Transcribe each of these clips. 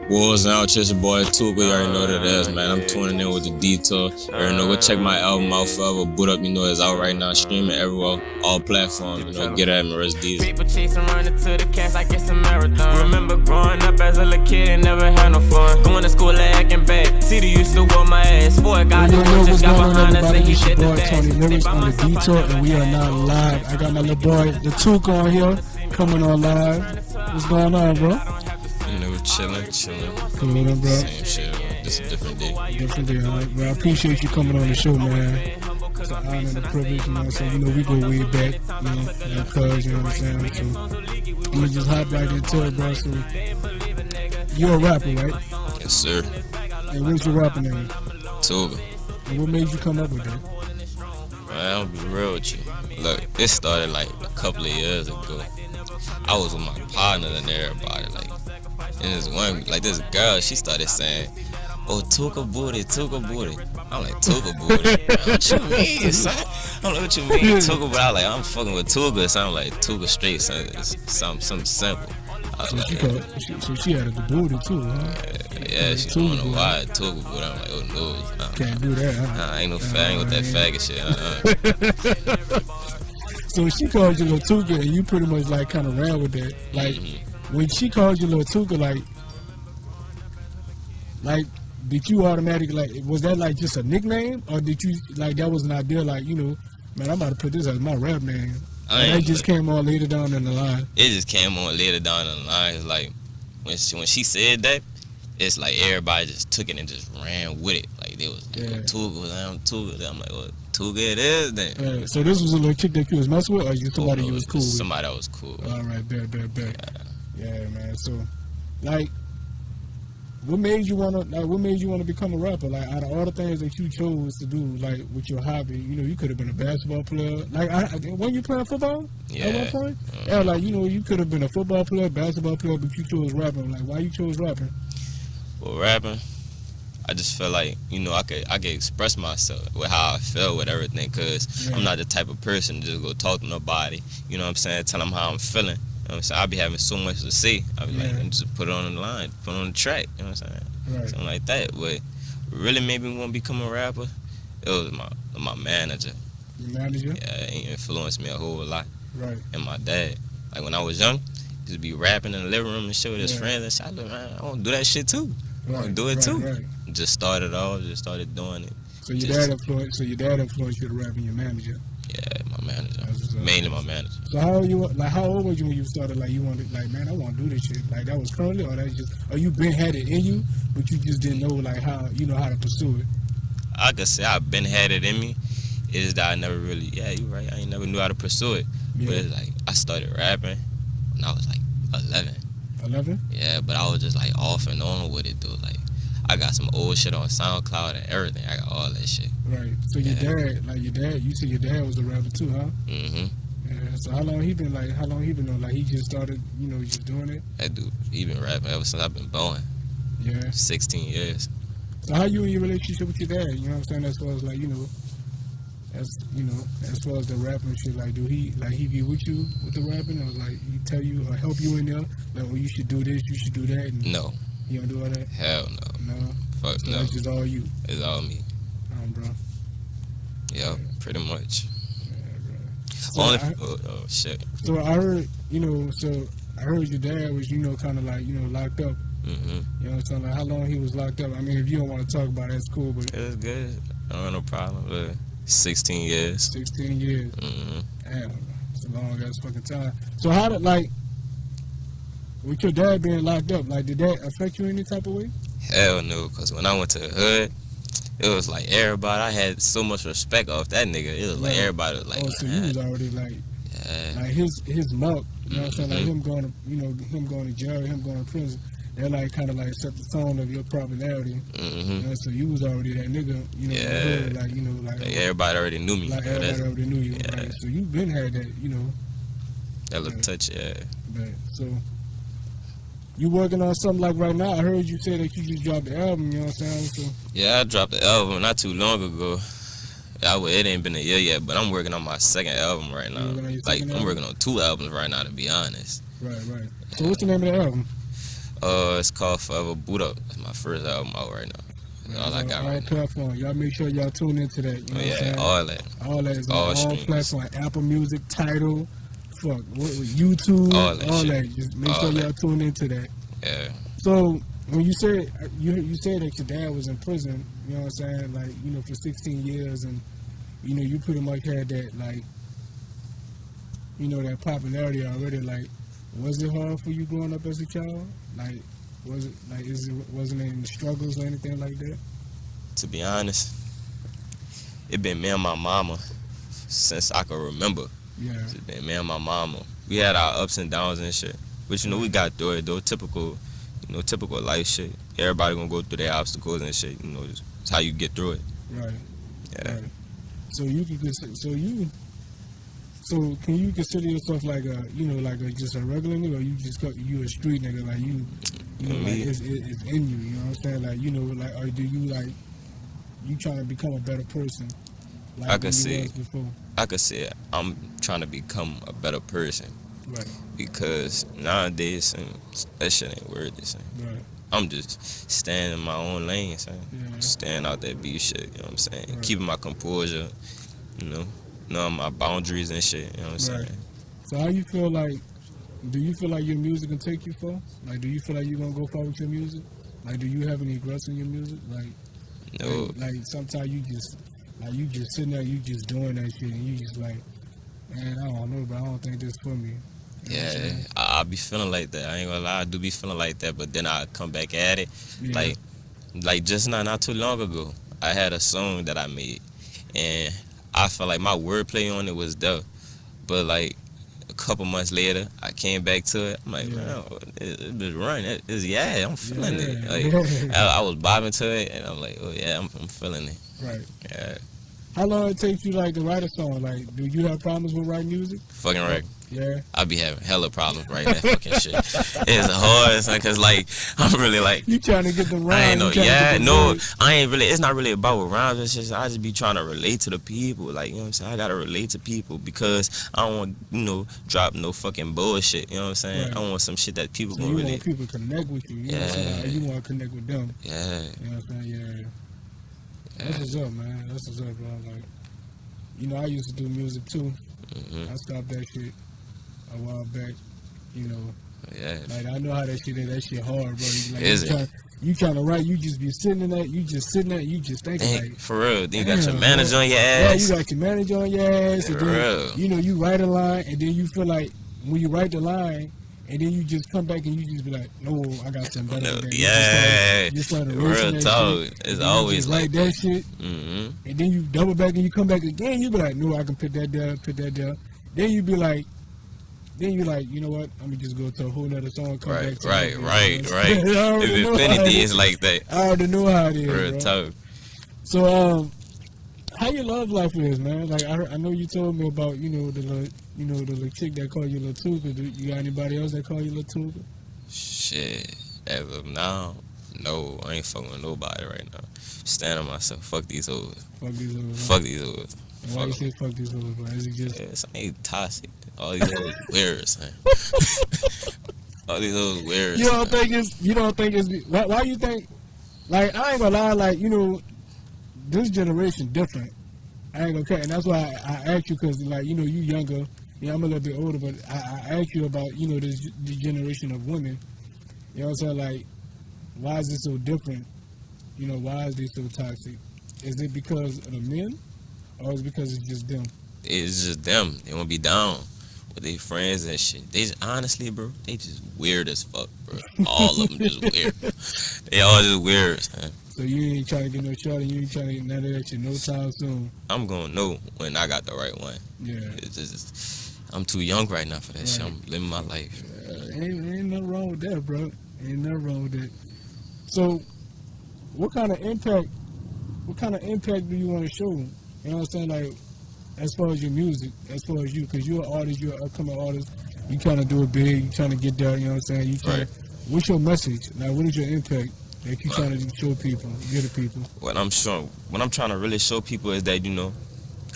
What's out, it's your boy Tookah. You already know what it is, man. I'm tuning in with the detour. You already know, go check my album out forever. Boot up, you know it's out right now, streaming everywhere, all platforms. You know, get at me, rest these. People chasing, running to the cash like it's a marathon. Remember growing up as a little kid and never had no fun. Going to school acting bad. City used to whoop my ass. Boy, got the one just got behind us and he did the dash. Tony Lyrics on the detour, and we are now live. I got my little boy, the Tookah, on here, coming on live. What's going on, bro? You know, chilling. Cool, bro. Same shit, bro. Just a different day. Different day, all right, bro. I appreciate you coming on the show, man. It's an honor and a privilege, you know. So you know we go way back, you know, like cuz, you know what I'm saying. So you just hop right into it, bro. So you're a rapper, right? Yes, sir. And what's your rapper name? Tookah. And what made you come up with that? Man, I'll be real with you. Look, it started like a couple of years ago. I was with my partner and everybody, like, and this girl, she started saying, "Oh, Tookah booty." I'm like, "Tookah booty? What you mean, son?" I'm like, "What you mean, Tookah?" But I was like, "I'm fucking with Tookah." It sounded like Tookah straight, son. It's something simple. So she had a booty too, huh? Yeah, she don't know why Tookah booty. I'm like, "Oh no, can't do that. Huh? I ain't with that faggot shit. So she called you Lah Tookah, and you pretty much like kind of ran with that. Like when she called you Lah Tookah, like did you automatically like, was that like just a nickname, or did you like that was an idea like, you know, man, I'm about to put this as my rap name? That just came on later down in the line. It just came on later down in the line. It's like when she said that, it's like everybody just took it and just ran with it. Like they was like, Tookah. I'm like, well, Tookah it is then. So this was a little chick that you was messing with, or you somebody you was cool with? Somebody that was cool. All right, bet. Yeah, man. So, like, what made you wanna become a rapper? Like, out of all the things that you chose to do, like with your hobby, you know, you could have been a basketball player. Like, when you playing football at one point, yeah, like, you know, you could have been a football player, basketball player, but you chose rapping. Like, why you chose rapping? Well, rapping, I just felt like, you know, I could express myself with how I felt with everything, because I'm not the type of person to just go talk to nobody, you know what I'm saying, tell them how I'm feeling. You know what I'm saying? I be having so much to say. I be like, just put it on the line, put it on the track, you know what I'm saying? Right. Something like that. But really made me want to become a rapper, it was my manager. Your manager? Yeah, he influenced me a whole lot. Right. And my dad. Like when I was young, just be rapping in the living room and shit with his friends and shit. I was like, man, I want to do that shit too. I want to do it too. Right. Just started off, just started doing it. So your dad influenced you to rap, and your manager? Yeah, my manager. Mainly my manager. So how old was you when you started, like, you wanted, like, man, I want to do this shit? Like, that was currently, or that just, or you been had it in you, but you just didn't know, like, how, you know, how to pursue it? I could say I've been had it in me. It is that I never really, you're right, I ain't never knew how to pursue it. Yeah. But it's like, I started rapping when I was like 11. 11? Yeah, but I was just like off and on with it, though. Like, I got some old shit on SoundCloud and everything. I got all that shit. Right. So your dad, you said your dad was a rapper too, huh? Mm-hmm. Yeah. So how long he been on? Like, he just started, you know, just doing it? That dude, he been rapping ever since I've been born. Yeah. 16 years. So how you in your relationship with your dad? You know what I'm saying? As far as, like, as far as the rapping shit, like, do he be with you with the rapping, or like he tell you or help you in there? Like, well, you should do this, you should do that. And no. You don't do all that? Hell no. No? Fuck so no. It's just all you? It's all me. Bro. Yeah, pretty much. Yeah, bro. So shit. So I heard, I heard your dad was, you know, kind of like, you know, locked up. Mm-hmm. You know what I'm saying? Like, how long he was locked up? I mean, if you don't want to talk about it, that's cool, but... It was good. I don't have no problem. But 16 years. 16 years. Mm-hmm. Damn, it's a long-ass fucking time. So how did, like... With your dad being locked up, like, did that affect you any type of way? Hell no, because when I went to the hood, it was like everybody, I had so much respect off that nigga. It was like everybody was like, oh, so you was already like, like his mark, you know what I'm saying? Like him going to jail, him going to prison, that like kind of like set the tone of your popularity. You know, so you was already that nigga, you know, in the hood, like, you know, like everybody already knew me. Like everybody already knew you, right? So you been had that, you know. That little touch, But so you working on something like right now? I heard you say that you just dropped the album, you know what I'm saying? So yeah, I dropped the album not too long ago. It ain't been a year yet, but I'm working on my second album right now. Like, I'm working on 2 albums right now, to be honest. Right. So what's the name of the album? It's called Forever Boot Up. It's my first album out right now. That's all I got right now. Platforms. Y'all make sure y'all tune into that. You know what I'm saying? All that. All that is on all streams. platforms. Apple Music, Tidal, YouTube, all that. Just make sure y'all tune into that. Yeah. So when you said you said that your dad was in prison, you know what I'm saying? Like, you know, for 16 years, and you know, you pretty much had that, like, you know, that popularity already. Like, was it hard for you growing up as a child? Like, wasn't there any struggles or anything like that? To be honest, it been me and my mama since I can remember. Yeah. It's been me and my mama. We had our ups and downs and shit, but you know, we got through it though. Typical life shit. Everybody gonna go through their obstacles and shit. You know, it's how you get through it. Right. Yeah. Right. So can you consider yourself like just a regular nigga, or you a street nigga, like you know, like it's in you, you know what I'm saying? Like, you know, like, or do you, like, you trying to become a better person? Like I could say I'm trying to become a better person. Right. Because nowadays, that shit ain't worth it. Right. I'm just staying in my own lane, son. Yeah. Staying out that beef shit, you know what I'm saying? Right. Keeping my composure, you know, knowing my boundaries and shit, you know what I'm saying? So how you feel like, do you feel like your music can take you far? Like, do you feel like you're going to go far with your music? Like, do you have any regrets in your music? Like, No. like sometimes you just sitting there, you just doing that shit, and you just like, man, I don't know, but I don't think this for me. You know what I'm Yeah, saying? I be feeling like that. I ain't gonna lie, I do be feeling like that, but then I come back at it. Yeah. Like just not too long ago, I had a song that I made, and I felt like my wordplay on it was dope. But like a couple months later, I came back to it. I'm like, man, it was running. I'm feeling it. Like I was bobbing to it, and I'm like, oh yeah, I'm feeling it. Right. Yeah. How long it takes you, like, to write a song? Like, do you have problems with writing music? Fucking right. Yeah. I be having hella problems writing that fucking shit. It's hard, son, cause like I'm really like You trying to get the rhymes? I ain't know. Yeah, no, I ain't really. It's not really about what rhymes. It's just I just be trying to relate to the people. Like, you know what I'm saying? I gotta relate to people because I don't want, you know, drop no fucking bullshit. You know what I'm saying? Right. I want some shit that people So gonna you really. want people to connect with you. You know what I'm saying? Like, you want to connect with them. Yeah. You know what I'm saying? Yeah. That's what's up, man. That's what's up, bro. Like, you know, I used to do music too. Mm-hmm. I stopped that shit a while back. You know, Yeah. like, I know how that shit is. That shit hard, bro. Like, Is it? You trying to write, you just be sitting in that, you just thinking Dang, like, for real. Then you got your damn, manager bro. on your Yeah, ass. you got your manager on your ass, and For then, real. you know, you write a line, and then you feel like when you write the line, and then you just come back and you just be like, no, I got something better than that. Yeah. You start Real erasing that talk. shit, It's and then always you just like write that shit, Mm-hmm. and then you double back and you come back again. You be like, no, I can put that there. Then you be like, you know what? Let me just go to a whole nother song. Come back to Right. it, If I already know how it infinity is. is like that. I already know how it is, Real bro. talk. So, how your love life is, man? Like, I know you told me about, the little chick that called you Lah Tookah. You got anybody else that call you Lah Tookah? Shit. As of now, no, I ain't fucking with nobody right now. Stand on myself. Fuck these hoes. Fuck these hoes. Fuck these hoes. And why you say fuck these hoes, bro? Is it just... Yes, I ain't toxic. All these hoes weird, man. All these hoes weird. You don't think it's... Why you think... Like, I ain't gonna lie, like, this generation different. I ain't gonna cut. And that's why I asked you, because, like, you younger. Yeah, I'm a little bit older, but I asked you about, this generation of women. You know what I'm saying? Like, why is it so different? Why is they so toxic? Is it because of the men? Or is it because it's just them? It's just them. They won't be down with their friends and shit. They just, honestly, bro, they just weird as fuck, bro. All of them just weird. They all just weird, man. So you ain't trying to get no shorty, you ain't trying to get none of that shit no time soon. I'm gonna know when I got the right one. Yeah. It's just, I'm too young right now for that shit. I'm living my life. Ain't nothing wrong with that, bro. Ain't nothing wrong with that. So, what kind of impact do you want to show? You know what I'm saying? Like, as far as your music, as far as you, because you're an artist, you're an upcoming artist, you trying to do it big, you trying to get there, you know what I'm saying? You trying Right. What's your message? Like, what is your impact that you trying to show people, give to people? What I'm trying to really show people is that,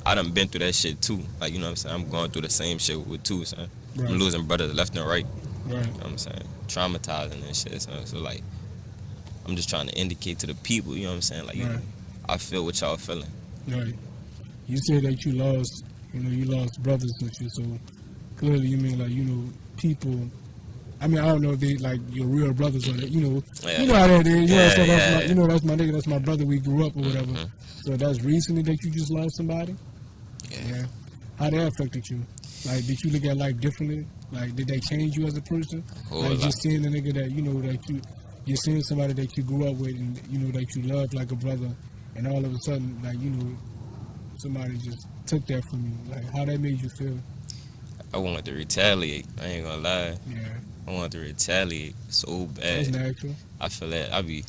I done been through that shit too. Like, you know what I'm saying? I'm going through the same shit with too, son. Right. I'm losing brothers left and right. Right. You know what I'm saying? Traumatizing and shit. So like, I'm just trying to indicate to the people, you know what I'm saying? Like, Right. I feel what y'all feeling. Right. You said that you lost, you lost brothers and shit, so clearly you mean like, people. I mean, I don't know if they like your real brothers or that, you know how that is. That's my nigga, that's my brother, we grew up or whatever. Mm-hmm. So that's recently that you just lost somebody? Yeah. How that affected you? Like, did you look at life differently? Like, did they change you as a person? Like, just seeing the nigga that, that you're seeing somebody that you grew up with and, that you love like a brother, and all of a sudden, like, somebody just took that from you. Like, how that made you feel? I wanted to retaliate. I ain't gonna lie. Yeah. I wanted to retaliate so bad. That's natural. I feel that I be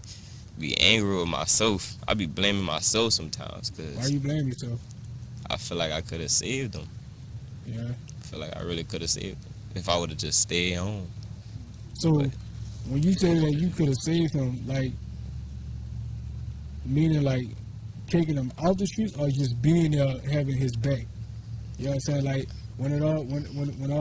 angry with myself. I be blaming myself sometimes. Cause why you blame yourself? I feel like I could have saved them. Yeah. I feel like I really could have saved them if I would have just stayed home. So, when you say that you could have saved him, like, meaning like taking him out the streets or just being there having his back? You know what I'm saying? Like, when all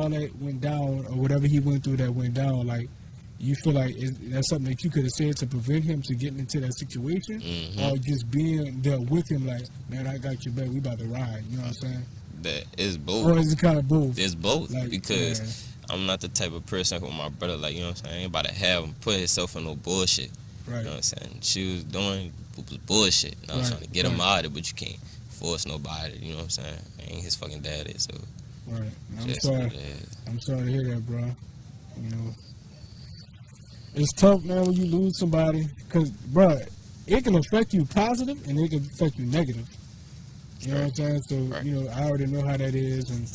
that went down or whatever he went through that went down, like, you feel like that's something that you could have said to prevent him to getting into that situation, or just being there with him, like, man, I got your back, we about to ride. You know what I'm saying? That is both. Or is it kind of both? It's both, like, because I'm not the type of person with my brother, like, you know what I'm saying? I ain't about to have him put himself in no bullshit. Right. You know what I'm saying? She was doing was bullshit. And I was trying to get him out of it, but you can't force nobody. You know what I'm saying? I ain't his fucking daddy, so. Right. I'm sorry to hear that, bro. It's tough, man, when you lose somebody, because, bro, it can affect you positive and it can affect you negative. You know what I'm saying? So, I already know how that is, and,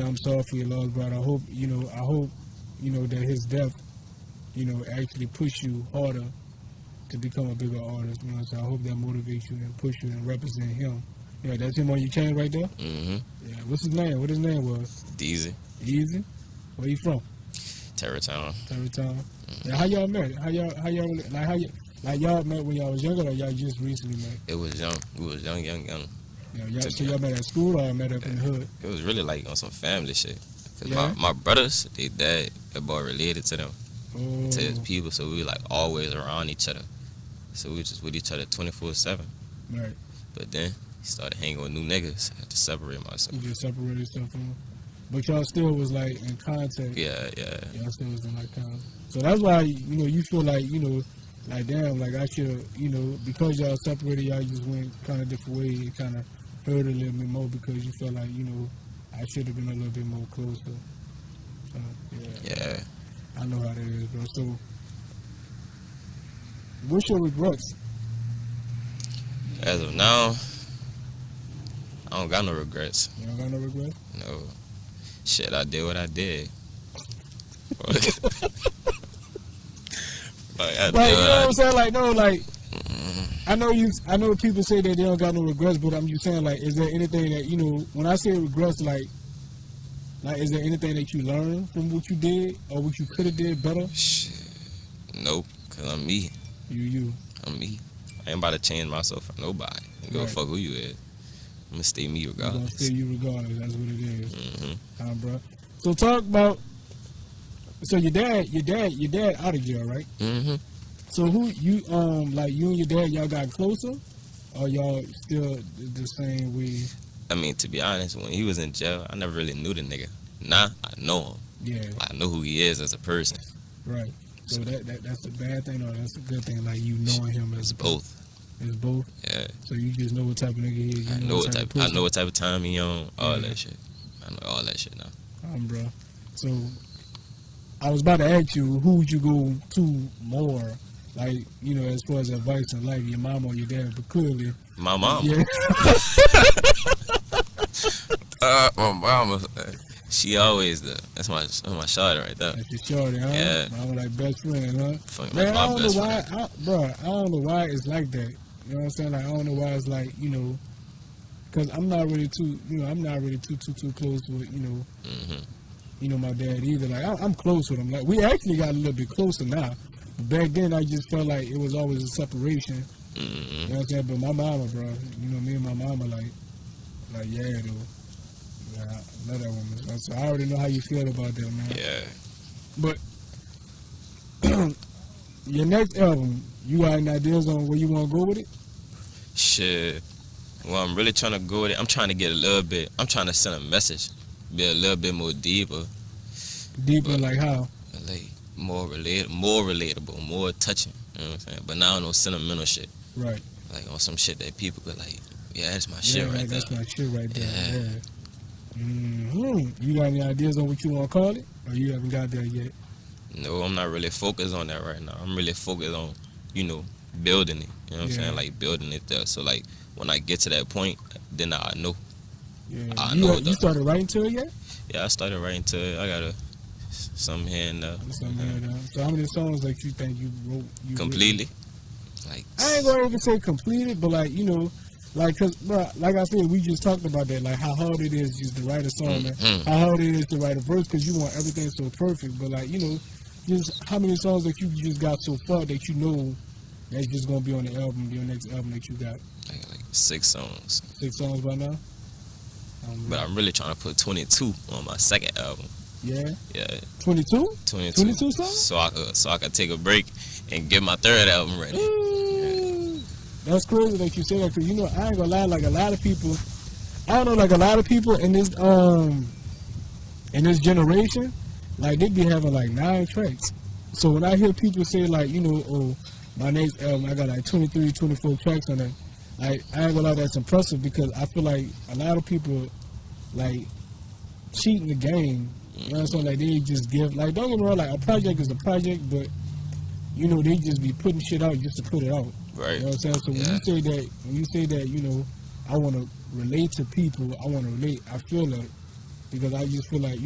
I'm sorry for your loss, bro. I hope, that his death, actually push you harder to become a bigger artist. You know what I'm saying? I hope that motivates you and push you and represent him. Yeah, that's him on your chain right there? Mm-hmm. Yeah, what's his name? What his name was? Easy. Easy? Where you from? Terrytown. Yeah, how y'all met? How y'all met when y'all was younger, or y'all just recently met? It was young. We was young. Yeah, so y'all met at school or met up in the hood? It was really like on some family shit. Cause Yeah? my brothers, they dad, that boy related to them, to his people, so we like always around each other. So we were just with each other 24/7. Right. But then he started hanging with new niggas. I had to separate myself. You just separated stuff from him. But y'all still was like in contact. Yeah. Y'all still was in like contact. So that's why, you feel like, like damn, like I should, because y'all separated, y'all just went kind of different ways and kind of hurt a little bit more because you felt like, I should have been a little bit more closer. So, Yeah. I know how that is, bro. So, what's your regrets? As of now, I don't got no regrets. You don't got no regrets? No. Shit, I did what I did. Like, you know what I'm saying? Like, no, like, I know people say that they don't got no regrets, but I'm just saying, like, is there anything that, when I say regrets, like, is there anything that you learned from what you did or what you could have did better? Shit. Nope, because I'm me. You. I'm me. I ain't about to change myself for nobody. Go fuck who you is. I'm going to stay me regardless. You're going to stay you regardless. That's what it is. Mm-hmm. Bro. So talk about, so your dad out of jail, right? Mm-hmm. So who, you and your dad, y'all got closer? Or y'all still the same way? I mean, to be honest, when he was in jail, I never really knew the nigga. Now, I know him. Yeah. I know who he is as a person. Right. So that's a bad thing or that's a good thing, like you knowing him as both. It's both? Yeah. So you just know what type of nigga he is. I know what type of time he on, all that shit. I know all that shit now. Bro. So I was about to ask you, who would you go to more? Like, as far as advice in life, your mom or your dad, but clearly. My mom. Yeah. My mama. She always that's my shawty right there. That's your shawty, huh? Yeah. Mama like best friend, huh? Fucking Man, my I don't best know why, friend. I don't know why it's like that. You know what I'm saying? Like, I don't know why it's like, because I'm not really too close with, my dad either. Like, I'm close with him. Like, we actually got a little bit closer now. Back then, I just felt like it was always a separation. You know what I'm saying? But my mama, bro, me and my mama, yeah, though. Yeah, I love that woman. So I already know how you feel about that, man. Yeah. But your next album, you got any ideas on where you want to go with it? Shit. Well, I'm really trying to go with it. I'm trying to get a little bit. I'm trying to send a message, be a little bit more deeper. Deeper, like how? Like more relatable, more touching. You know what I'm saying? But now no sentimental shit. Right. Like on some shit that people could like. Yeah, that's my shit right there. That's my shit right there. Yeah. You got any ideas on what you want to call it, or you haven't got there yet? No, I'm not really focused on that right now. I'm really focused on, building it. You know what I'm saying? Like building it there. So like when I get to that point, then I know. Yeah. I know. You started writing to it yet? Yeah, I started writing to it. I got some here and there. So how many songs like you think you wrote? Completely. Like I ain't gonna even say completed, but like cause bro, like I said, we just talked about that, like how hard it is just to write a song, man. How hard it is to write a verse, cause you want everything so perfect. But like just how many songs that you just got so far that that's just gonna be on the album, your next album that you got? Like 6 songs. 6 songs by now. But I'm really trying to put 22 on my second album. Yeah. Yeah. 22? 22 songs? So I could take a break and get my third album ready. Yeah. That's crazy that you say that, because I ain't gonna lie, like a lot of people, I don't know, like a lot of people in this generation, like they be having like 9 tracks. So when I hear people say like, oh, my next album, I got like 23, 24 tracks on it, like I ain't gonna lie, that's impressive, because I feel like a lot of people like cheating the game. You know what I'm saying? Like they just give, like, don't get me wrong, like a project is a project, but they just be putting shit out just to put it out. Right. You know what I'm saying? So when you say that, I want to relate to people, I want to relate, I feel that, because I just feel like,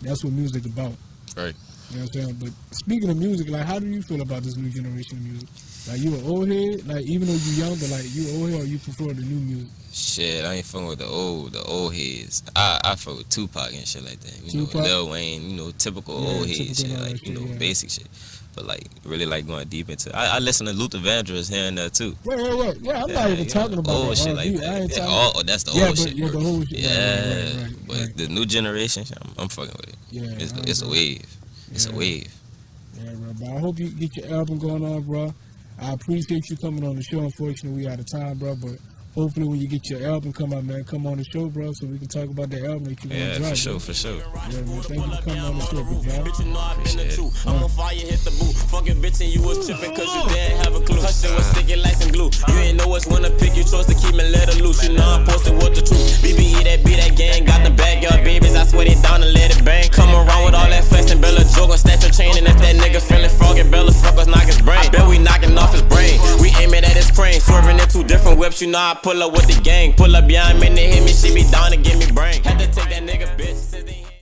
that's what music about. Right. You know what I'm saying? But speaking of music, like, how do you feel about this new generation of music? Like, you an old head? Like, even though you young, but like, you an old head, or you prefer the new music? Shit, I ain't fucking with the old heads. I fuck with Tupac and shit like that. Tupac? Lil Wayne, typical old head shit, like, shit, basic shit. But like, really like going deep into it. I listen to Luther Vandross here and there too. Yeah, I'm not even talking about old shit like that. That's the old shit. Yeah, the whole shit. Yeah, right. The new generation, I'm fucking with it. Yeah, it's a wave. It's a wave. Yeah, bro. But I hope you get your album going on, bro. I appreciate you coming on the show. Unfortunately, we out of time, bro. But hopefully, when you get your album come out, man, come on the show, bro, so we can talk about the album that you want to drop. For sure. Yeah, man. Thank you for coming on the show, big guy. Bitch, you know I been the truth. I'm on fire, hit the boot. Fucking bitch, and you was tripping cause you didn't have a clue. Her shit was sticking like some glue. You ain't know which one to pick. You chose to keep me let her loose. You know I'm posted with the truth. BBE, that be that gang. Got the backyard babies. I sweat it down and let it bang. Come around with all that flexing. Bella joke or snatch your chain. And if that nigga feeling froggy, Bella fuck us, knock his brain. I bet we knocking off his brain. We aiming at his crane. Swerving in 2 different whips. You know I pull up with the gang. Pull up behind me and they hit me. She be down again.